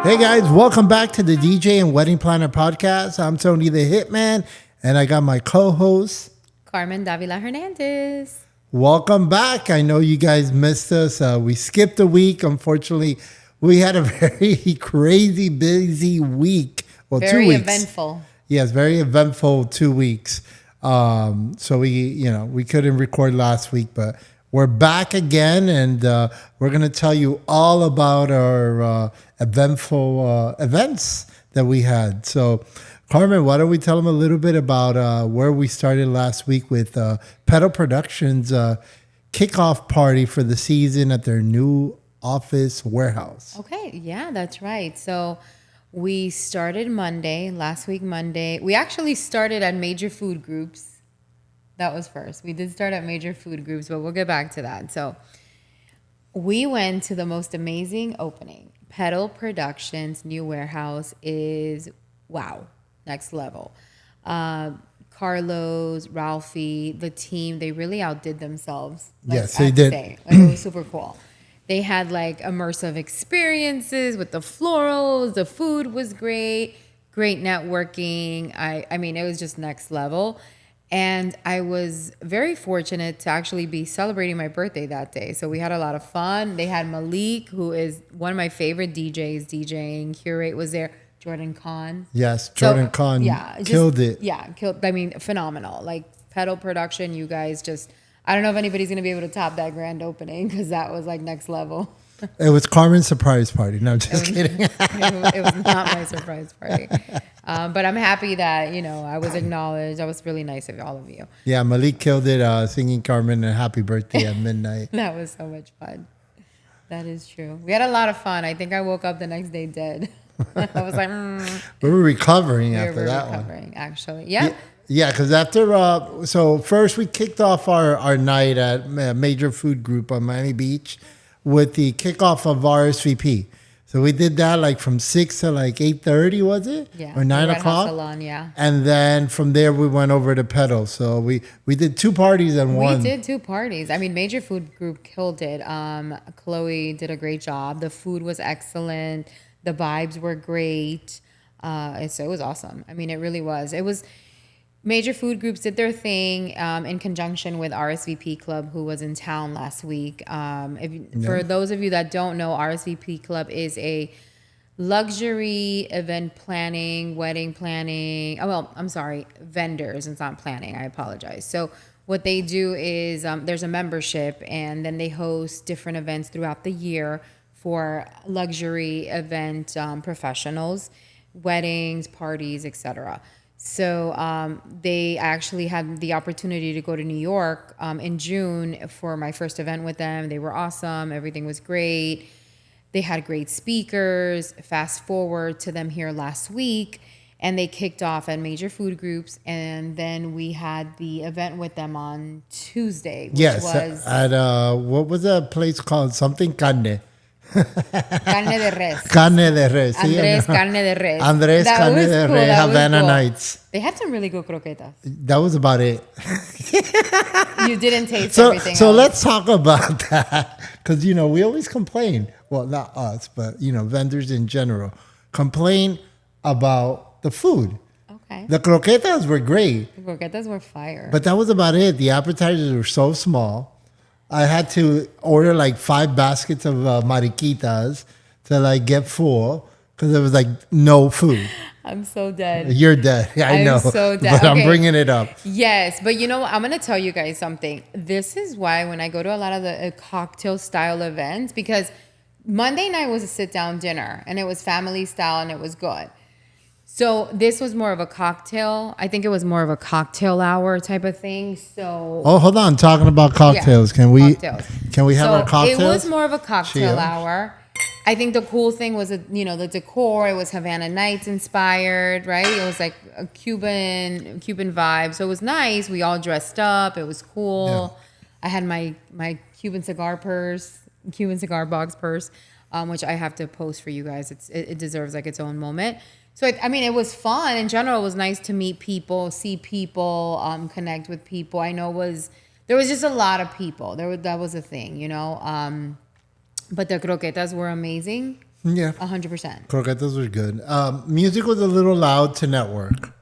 Hey guys, welcome back to the DJ and Wedding Planner Podcast. I'm Tony the Hitman, and I got my co-host, Carmen Davila Hernandez. Welcome back. I know you guys missed us. We skipped a week. Unfortunately, we had a very crazy, busy week. Well, Very 2 weeks. eventful. Yes, very eventful 2 weeks. So we couldn't record last week, but we're back again, and we're gonna tell you all about our eventful events that we had. So, Carmen, why don't we tell them a little bit about where we started last week with Petal Production's kickoff party for the season at their new office warehouse. Okay, yeah, that's right. So we started last week Monday. We actually started at major food groups. That was first. We did start at major food groups, but we'll get back to that. So we went to the most amazing opening. Petal Production's new warehouse is, wow, next level. Carlos, Ralphie, the team, they really outdid themselves. Yes, they did. It was super cool. They had like immersive experiences with the florals. The food was great networking. I mean, it was just next level. And I was very fortunate to actually be celebrating my birthday that day. So we had a lot of fun. They had Malik, who is one of my favorite DJs, DJing. Curate was there. Jordan Kahn. Yes, Jordan Kahn killed it. Yeah, killed. I mean, phenomenal. Like Petal Production, you guys just, I don't know if anybody's going to be able to top that grand opening because that was like next level. It was Carmen's surprise party. No, I'm just kidding. It was not my surprise party. But I'm happy that, I was acknowledged. That was really nice of all of you. Yeah, Malik killed it singing Carmen a happy birthday at midnight. That was so much fun. That is true. We had a lot of fun. I think I woke up the next day dead. I was like, We were recovering after that one. Recovering, actually. Yeah. Yeah, because after, so first we kicked off our night at Major Food Group on Miami Beach with the kickoff of RSVP. So we did that like from 6 to like 8:30, was it? Yeah. Or 9 o'clock? Salon, yeah. And then from there we went over to Petal. So we did 2 parties and one. We did 2 parties. I mean, Major Food Group killed it. Chloe did a great job. The food was excellent. The vibes were great. So it was awesome. I mean, it really was. It was... Major food groups did their thing in conjunction with RSVP Club, who was in town last week. For those of you that don't know, RSVP Club is a luxury event planning, wedding planning. Oh, well, I'm sorry, vendors. It's not planning. I apologize. So what they do is there's a membership, and then they host different events throughout the year for luxury event professionals, weddings, parties, etc. So they actually had the opportunity to go to New York in June for my first event with them. They were awesome. Everything was great. They had great speakers. Fast forward to them here last week, and they kicked off at Major Food Groups, and then we had the event with them on Tuesday, which was at what was that place called? Something Carne. Carne de res. Carne de res. Andres Carne de res. Andres That Carne was de cool. Res, That was Havana cool. Nights. They had some really good croquetas. That was about it. You didn't taste everything So else. let's talk about that. Because, we always complain. Well, not us, but, vendors in general. Complain about the food. Okay. The croquetas were great. The croquetas were fire. But that was about it. The appetizers were so small. I had to order like 5 baskets of mariquitas to like get full because there was like no food. I'm so dead. You're dead. I know. I'm so dead. But I'm Okay. bringing it up. Yes, but I'm going to tell you guys something. This is why when I go to a lot of the cocktail style events, because Monday night was a sit down dinner and it was family style and it was good. So this was more of a cocktail. I think it was more of a cocktail hour type of thing. So Oh, hold on. Talking about cocktails. Can we cocktails. have our cocktails? It was more of a cocktail Cheers. hour. I think the cool thing was, the decor. It was Havana Nights inspired, right? It was like a Cuban vibe. So it was nice. We all dressed up. It was cool. Yeah. I had my Cuban cigar box purse, which I have to post for you guys. It deserves like its own moment. So, it was fun. In general, it was nice to meet people, see people, connect with people. I know there was just a lot of people. That was a thing, But the croquetas were amazing. Yeah. 100%. Croquetas were good. Music was a little loud to network.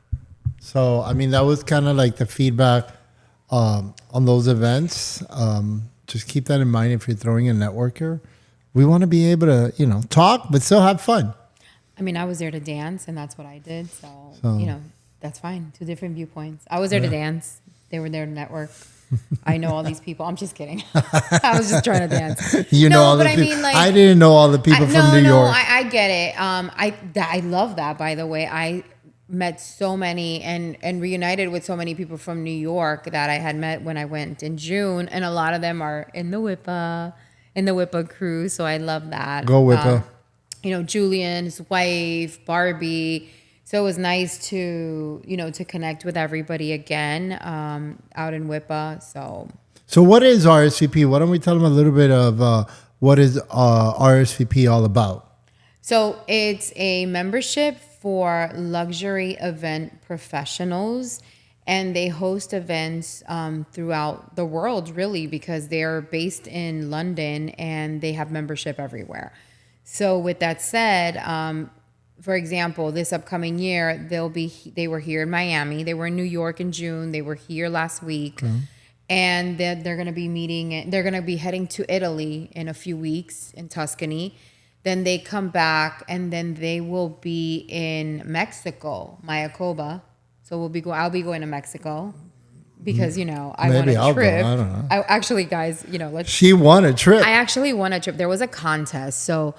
So, I mean, that was kind of like the feedback on those events. Just keep that in mind if you're throwing a networker. We want to be able to, talk, but still have fun. I mean, I was there to dance, and that's what I did. So, So- that's fine. Two different viewpoints. I was there to dance. They were there to network. I know all these people. I'm just kidding. I was just trying to dance. All the people. I didn't know all the people from New York. I get it. I love that, by the way. I met so many and reunited with so many people from New York that I had met when I went in June, and a lot of them are in the WIPA crew. So I love that. Go WIPA. Julian, his wife, Barbie. So it was nice to to connect with everybody again out in WIPA. So what is RSVP? Why don't we tell them a little bit of what is RSVP all about? So it's a membership for luxury event professionals, and they host events throughout the world, really, because they're based in London and they have membership everywhere. So with that said, for example, this upcoming year, they were here in Miami. They were in New York in June. They were here last week. And they're going to be they're going to be heading to Italy in a few weeks in Tuscany. Then they come back, and then they will be in Mexico, Mayacoba. So I'll be going to Mexico because, I want Maybe a I'll trip. go. I don't know. Actually, guys, She won a trip. I actually won a trip. There was a contest. So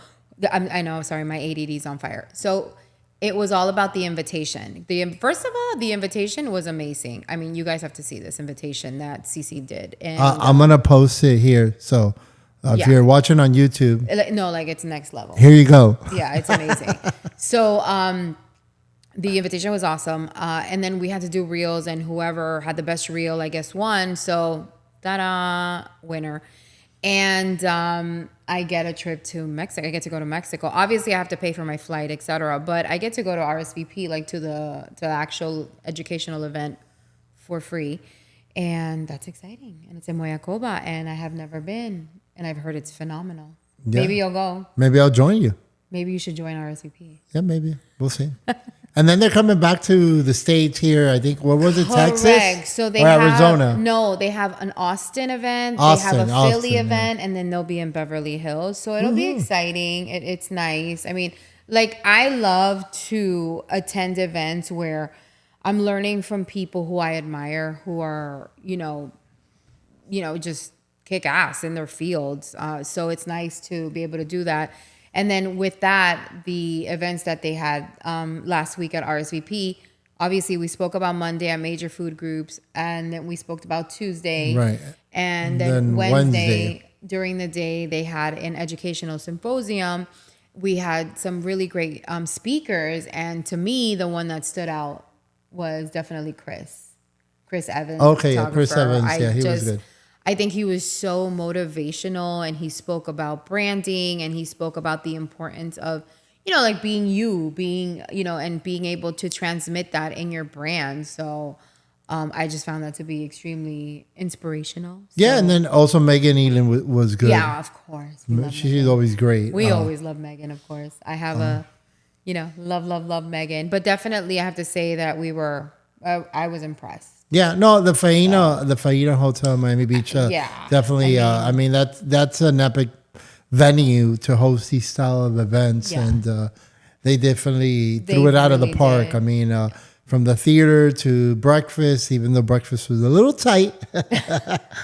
I know, sorry, my ADD is on fire. So it was all about the invitation. First of all, the invitation was amazing. I mean, you guys have to see this invitation that Cece did. And I'm going to post it here. So if you're watching on YouTube. No, it's next level. Here you go. Yeah, it's amazing. So the invitation was awesome. And then we had to do reels, and whoever had the best reel, I guess, won. So, ta-da, winner. And I get a trip to Mexico. I get to go to Mexico. Obviously, I have to pay for my flight, etc. But I get to go to RSVP, to the actual educational event for free. And that's exciting. And it's in Moyacoba, and I have never been. And I've heard it's phenomenal. Yeah. Maybe you'll go. Maybe I'll join you. Maybe you should join RSVP. Yeah, maybe. We'll see. And then they're coming back to the States here. I think, what was it, Correct. Texas? So they or have Arizona? No, they have an Austin event. They Austin, have a Philly Austin, event, and then they'll be in Beverly Hills. So it'll be exciting. It's nice. I mean, I love to attend events where I'm learning from people who I admire, who are, just kick ass in their fields. So it's nice to be able to do that. And then with that, the events that they had last week at RSVP, obviously we spoke about Monday at major food groups, and then we spoke about Tuesday. Right. And then Wednesday, during the day, they had an educational symposium. We had some really great speakers. And to me, the one that stood out was definitely Chris Evans. Okay, yeah, Chris photographer. Evans. Yeah, he was good. I think he was so motivational, and he spoke about branding, and he spoke about the importance of, being and being able to transmit that in your brand. So I just found that to be extremely inspirational. Yeah, and then also Megan Elan was good. Yeah, of course. She's always great. We always love Megan, of course. I have love Megan. But definitely I have to say that I was impressed. Yeah, no, the Faina Hotel, Miami Beach. Definitely. I mean, that's an epic venue to host these style of events, and they definitely threw it out of the park. Did. I mean, from the theater to breakfast, even though breakfast was a little tight.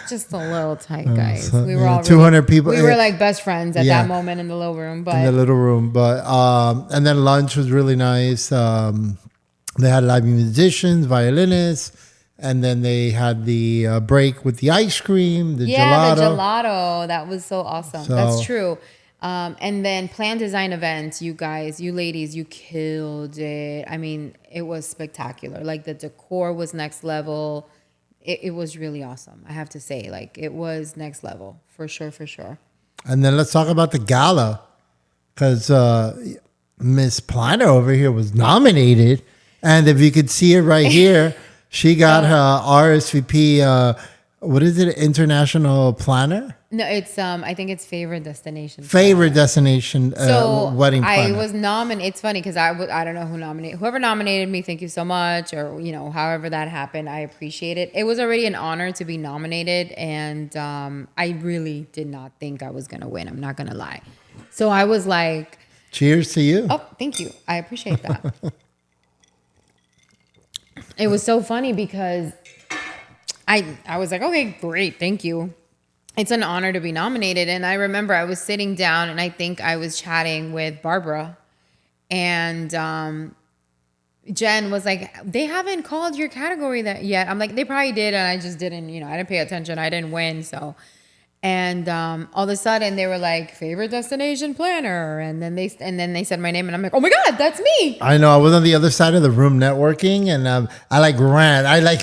Just a little tight, guys. We were all 200 people. We were like best friends at that moment in the little room. But in the little room, but and then lunch was really nice. They had live musicians, violinists. And then they had the break with the ice cream, the gelato. Yeah, the gelato. That was so awesome. That's true. And then Plan Design events, you guys, you ladies, you killed it. I mean, it was spectacular. The decor was next level. It was really awesome. I have to say, it was next level for sure, for sure. And then let's talk about the gala, because Miss Planner over here was nominated. And if you could see it right here, she got her RSVP, what is it, International Planner? No, it's I think it's favorite destination. Favorite destination So wedding I planner. was nominated. It's funny because I don't know who nominated whoever nominated me. Thank you so much, or however that happened. I appreciate it. It was already an honor to be nominated, and I really did not think I was gonna win. I'm not gonna lie. So I was like, Cheers to you. "Oh, thank you. I appreciate that." It was so funny because I was like, "Okay, great, thank you." It's an honor to be nominated. And I remember I was sitting down and I think I was chatting with Barbara, and Jen was like, they haven't called your category that yet. I'm like, they probably did. And I just didn't, I didn't pay attention. I didn't win. So, and all of a sudden they were like, favorite destination planner. And then they said my name and I'm like, oh my God, that's me. I know. I was on the other side of the room networking, and I like ran. I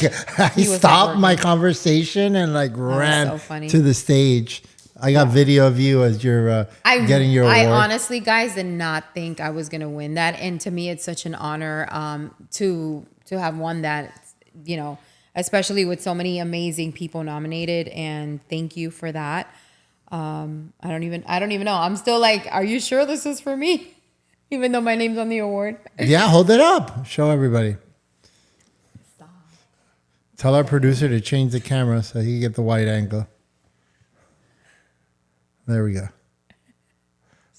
stopped my conversation and like ran so funny. to the stage. I got video of you as you're getting your award. I honestly, guys, did not think I was gonna win that, and to me, it's such an honor to have won that. Especially with so many amazing people nominated, and thank you for that. I don't even know. I'm still like, are you sure this is for me? Even though my name's on the award. Yeah, hold it up. Show everybody. Stop. Tell our producer to change the camera so he can get the wide angle. There we go.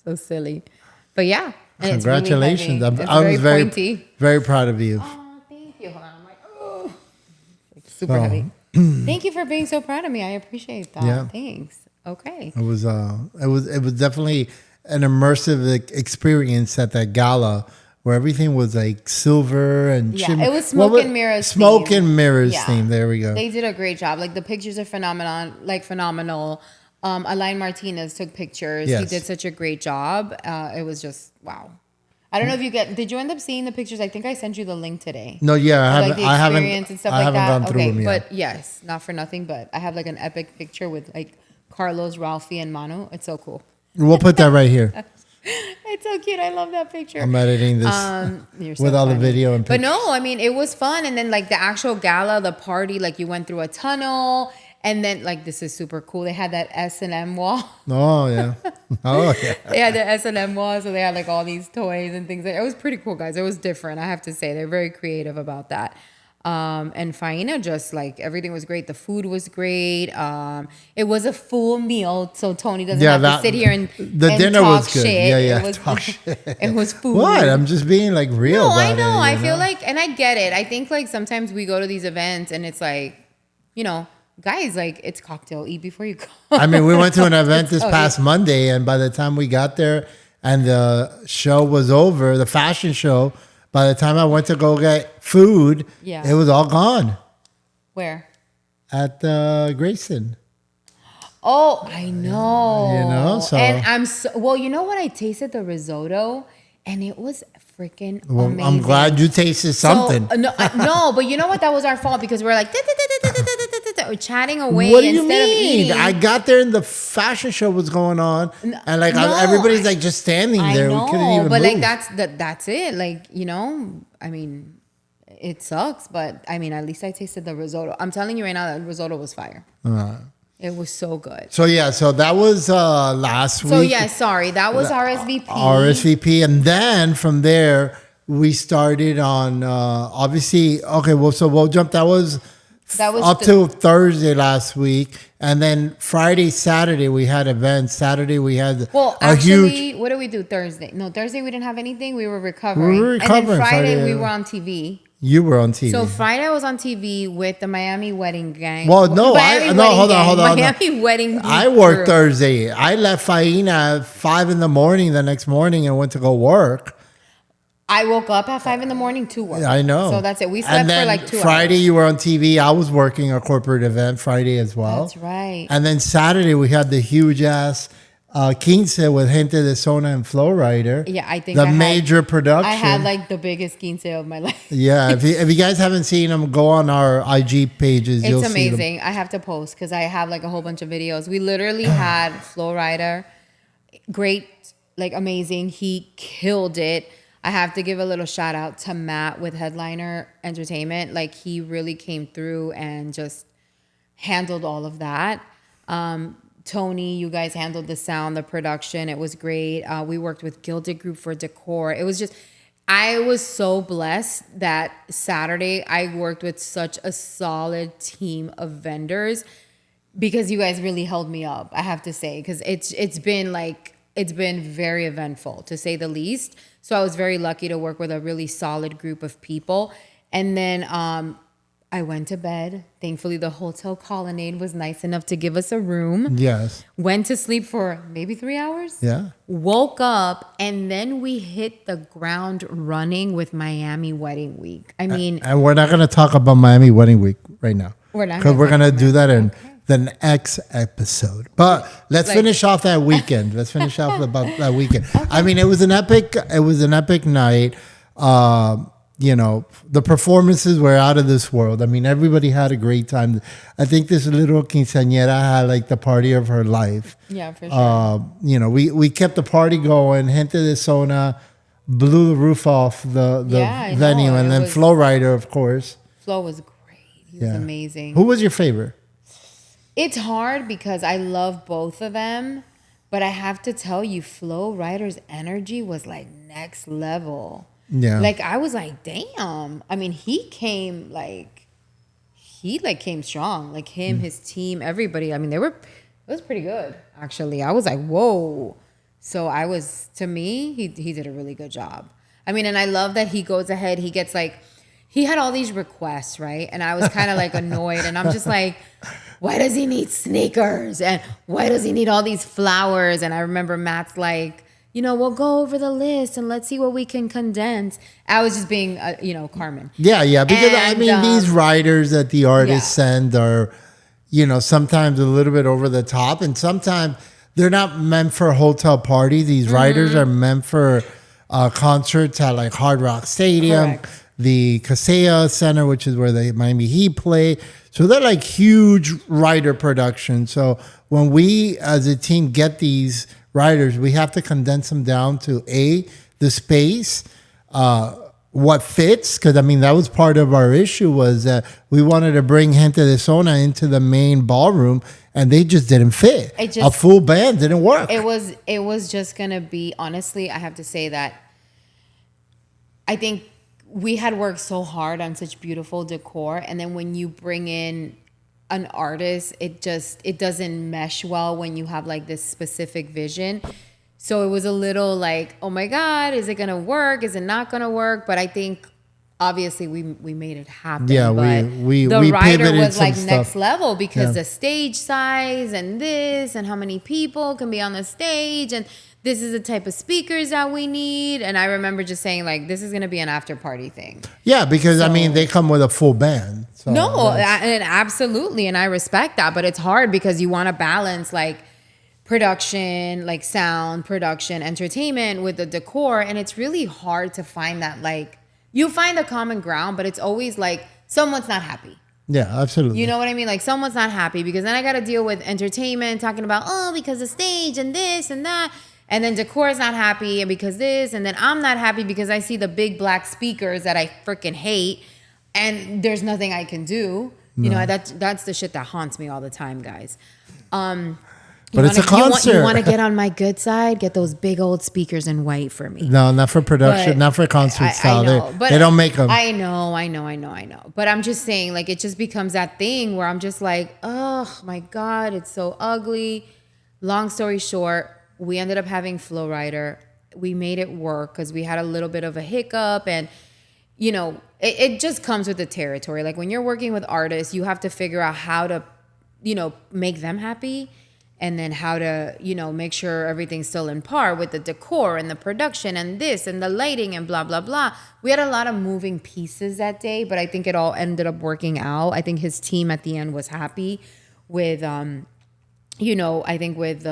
So silly. But yeah. Congratulations. It's really I was very, pointy. very proud of you. Oh, thank you. Hold on. I'm like, oh. It's like super heavy. Thank you for being so proud of me. I appreciate that. Yeah. Thanks. Okay. It was definitely an immersive experience at that gala where everything was like silver and it was smoke and mirrors. Smoke and mirrors theme. There we go. They did a great job. Like the pictures are phenomenal. Alain Martinez took pictures. Yes. He did such a great job. It was just wow. I don't know if did you end up seeing the pictures? I think I sent you the link today. No, yeah, I haven't and stuff I like haven't that. gone through them yet. But yes, not for nothing, but I have like an epic picture with like Carlos, Ralphie, and Manu. It's so cool. We'll put that right here. It's so cute. I love that picture. I'm editing this with all the video and pictures. But no, I mean, it was fun. And then like the actual gala, the party, like you went through a tunnel. And then, like, this is super cool. They had that S&M wall. Oh, yeah. Oh, yeah. They had the S&M wall, so they had, like, all these toys and things. It was pretty cool, guys. It was different, I have to say. They're very creative about that. And Faina, just, like, everything was great. The food was great. It was a full meal, so Tony doesn't have to sit here and dinner talk was good. shit. Yeah. Talk shit. It was food. What? I'm just being, like, real about it. I know. I feel like, and I get it. I think, like, sometimes we go to these events, and it's like, guys, like, it's cocktail. Eat before you go. I mean, we went to an event this past Monday, and by the time we got there and the show was over, the fashion show, by the time I went to go get food, it was all gone. Where? At Grayson. Oh, I know. So. And well, you know what? I tasted the risotto, and it was freaking amazing. I'm glad you tasted something. So, no, but you know what? That was our fault because we're like chatting away. What do you mean? I got there and the fashion show was going on, and like everybody's like just standing there. We couldn't even but move. like that's it. Like I mean, it sucks, but I mean, at least I tasted the risotto. I'm telling you right now, that risotto was fire. It was so good. So that was last week. So that was RSVP. RSVP, and then from there we started on obviously. Okay, well, so we'll jump. That was up to Thursday last week, and then Friday, Saturday we had events. Saturday we had what did we do Thursday? No, Thursday we didn't have anything. We were recovering. And then Friday we were on TV. You were on TV. So Friday I was on TV with the Miami Wedding Gang. Well, hold on. Miami Wedding. I worked Thursday. I left Faina at 5 a.m. the next morning and went to go work. I woke up at 5 a.m. to work. I know. So that's it. We slept for like 2 hours. Friday you were on TV. I was working a corporate event Friday as well. That's right. And then Saturday we had the huge ass quince with Gente de Zona and Flowrider. Yeah, I think major production. I had like the biggest quince of my life. Yeah, if you guys haven't seen them, go on our IG pages. You'll see them. It's amazing. I have to post because I have like a whole bunch of videos. We literally had Flowrider, great, like amazing. He killed it. I have to give a little shout out to Matt with Headliner Entertainment. Like he really came through and just handled all of that. Tony, you guys handled the sound, the production. It was great. We worked with Gilded Group for decor. It was just, I was so blessed that Saturday I worked with such a solid team of vendors because you guys really held me up, I have to say, because it's been very eventful to say the least. So I was very lucky to work with a really solid group of people. And then I went to bed. Thankfully, the Hotel Colonnade was nice enough to give us a room. Yes. Went to sleep for maybe 3 hours. Yeah. Woke up, and then we hit the ground running with Miami Wedding Week. I mean, And we're not going to talk about Miami Wedding Week right now. We're not because we're gonna going to talk do about that in okay. the next episode. But let's finish off that weekend. Let's finish off about that weekend. Okay. I mean, it was an epic night. You know, the performances were out of this world. I mean, everybody had a great time. I think this little quinceañera had like the party of her life. Yeah, for sure. You know, we kept the party going. Gente de Zona blew the roof off the venue, and then Flow Rider, of course. Flo was great. He was amazing. Who was your favorite? It's hard because I love both of them, but I have to tell you, Flow Rider's energy was like next level. Yeah. Like I was like, damn. I mean, he came strong. Like him, his team, everybody. I mean, it was pretty good, actually. I was like, whoa. So to me, he did a really good job. I mean, and I love that he goes ahead, he had all these requests, right? And I was kind of like annoyed, and I'm just like, why does he need sneakers? And why does he need all these flowers? And I remember Matt's like, you know, we'll go over the list and let's see what we can condense. I was just being, Carmen. Yeah. Because these writers that the artists send are, you know, sometimes a little bit over the top, and sometimes they're not meant for hotel parties. These writers are meant for concerts at like Hard Rock Stadium, the Casella Center, which is where the Miami Heat play. So they're like huge writer productions. So when we as a team get these writers, we have to condense them down to the space, what fits. Because I mean, that was part of our issue, was that we wanted to bring Gente de Zona into the main ballroom, and they just didn't fit. A full band didn't work. It was just gonna be, honestly, I have to say that I think we had worked so hard on such beautiful decor, and then when you bring in an artist, it doesn't mesh well when you have like this specific vision. So it was a little like, oh my God, is it gonna work? Is it not gonna work? But I think obviously we made it happen. Yeah, but we the writer was like stuff. next level because the stage size and this and how many people can be on the stage, and this is the type of speakers that we need. And I remember just saying like, this is gonna be an after party thing. Yeah, because I mean they come with a full band. So and absolutely, and I respect that, but it's hard because you want to balance like production, like sound, production, entertainment with the decor, and it's really hard to find that, like, you find a common ground, but it's always like someone's not happy. Yeah, absolutely. You know what I mean? Like someone's not happy because then I got to deal with entertainment talking about, because the stage and this and that, and then decor is not happy and because this, and then I'm not happy because I see the big black speakers that I freaking hate. And there's nothing I can do. You know, that's the shit that haunts me all the time, guys. But it's a concert. You want to get on my good side? Get those big old speakers in white for me. No, not for production, not for concert style. They don't make them. I know. But I'm just saying, like, it just becomes that thing where I'm just like, oh my God, it's so ugly. Long story short, we ended up having Flow Rider. We made it work because we had a little bit of a hiccup, and you know, it just comes with the territory. Like when you're working with artists, you have to figure out how to, you know, make them happy, and then how to, you know, make sure everything's still in par with the decor and the production and this and the lighting and blah, blah, blah. We had a lot of moving pieces that day, but I think it all ended up working out. I think his team at the end was happy with, you know, I think with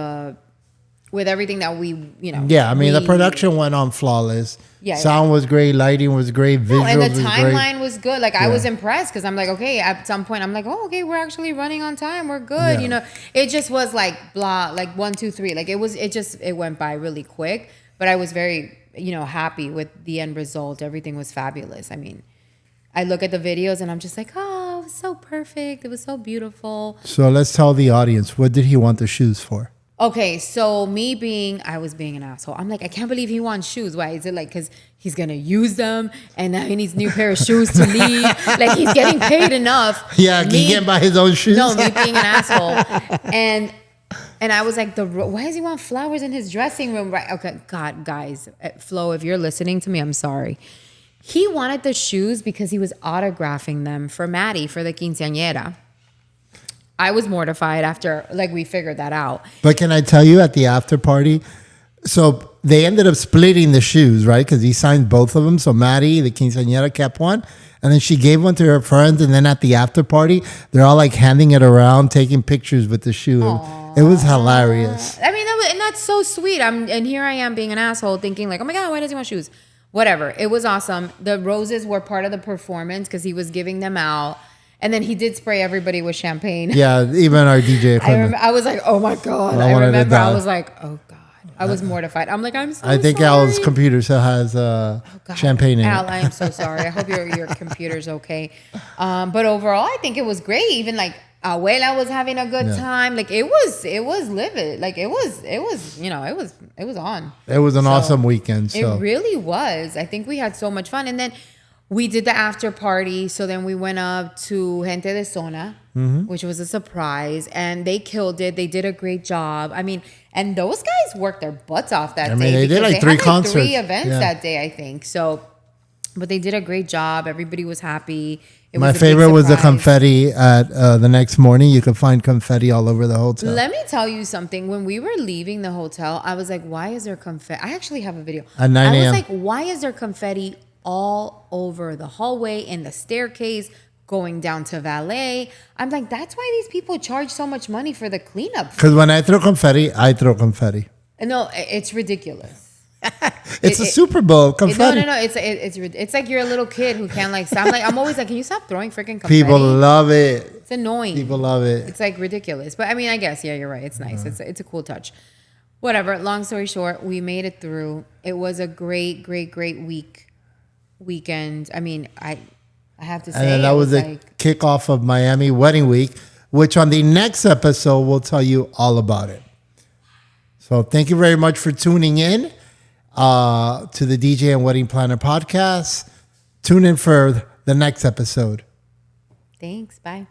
everything that we, you know. Yeah, I mean, the production went on flawless. Yeah, Sound was great, lighting was great, visuals and the was timeline great. was good. Like I was impressed because I'm like, okay, at some point I'm like, oh, okay, we're actually running on time. We're good. Yeah. You know, it just was like blah, like 1, 2, 3. Like it went by really quick, but I was very, you know, happy with the end result. Everything was fabulous. I mean, I look at the videos and I'm just like, oh, was so perfect. It was so beautiful. So let's tell the audience, what did he want the shoes for? Okay, so I was being an asshole. I'm like, I can't believe he wants shoes. Why? Is it like because he's going to use them and now he needs a new pair of shoes to leave? Like, he's getting paid enough. Yeah, he can't buy his own shoes. No, me being an asshole. And I was like, why does he want flowers in his dressing room? Right? Okay, God, guys, Flo, if you're listening to me, I'm sorry. He wanted the shoes because he was autographing them for Maddie for the quinceañera. I was mortified after we figured that out. But can I tell you, at the after party, so they ended up splitting the shoes, right? Because he signed both of them. So Maddie, the quinceañera, kept one. And then she gave one to her friends. And then at the after party, they're all like handing it around, taking pictures with the shoe. Aww. It was hilarious. I mean, and that's so sweet. And here I am being an asshole thinking like, oh my God, why does he want shoes? Whatever. It was awesome. The roses were part of the performance because he was giving them out. And then he did spray everybody with champagne. Yeah, even our DJ equipment. I was like, oh my God. I remember I was like, oh God. I was mortified. I'm like, I'm so sorry. I think Al's computer still has champagne in Al, it. I am so sorry. I hope your computer's okay. But overall, I think it was great. Even like Abuela was having a good time. Like it was livid. Like it was on. It was an awesome weekend. So. It really was. I think we had so much fun. And then we did the after party. So then we went up to Gente de Zona, which was a surprise. And they killed it. They did a great job. I mean, and those guys worked their butts off that day. They did like three concerts. 3 events that day, I think. So, but they did a great job. Everybody was happy. My favorite was the confetti at the next morning. You could find confetti all over the hotel. Let me tell you something. When we were leaving the hotel, I was like, why is there confetti? I actually have a video. At 9 I a.m. was like, why is there confetti all over the hallway, in the staircase, going down to valet? I'm like, that's why these people charge so much money for the cleanup. Because when I throw confetti. No, it's ridiculous. It's a Super Bowl confetti. No. It's like you're a little kid who can't like stop. I'm always like, can you stop throwing freaking confetti? People love it. It's annoying. People love it. It's like ridiculous. But I mean, I guess, yeah, you're right. It's nice. It's a cool touch. Whatever. Long story short, we made it through. It was a great weekend. I mean, I have to say. And then that was the kickoff of Miami Wedding Week, which on the next episode, we'll tell you all about it. So thank you very much for tuning in to the DJ and Wedding Planner podcast. Tune in for the next episode. Thanks. Bye.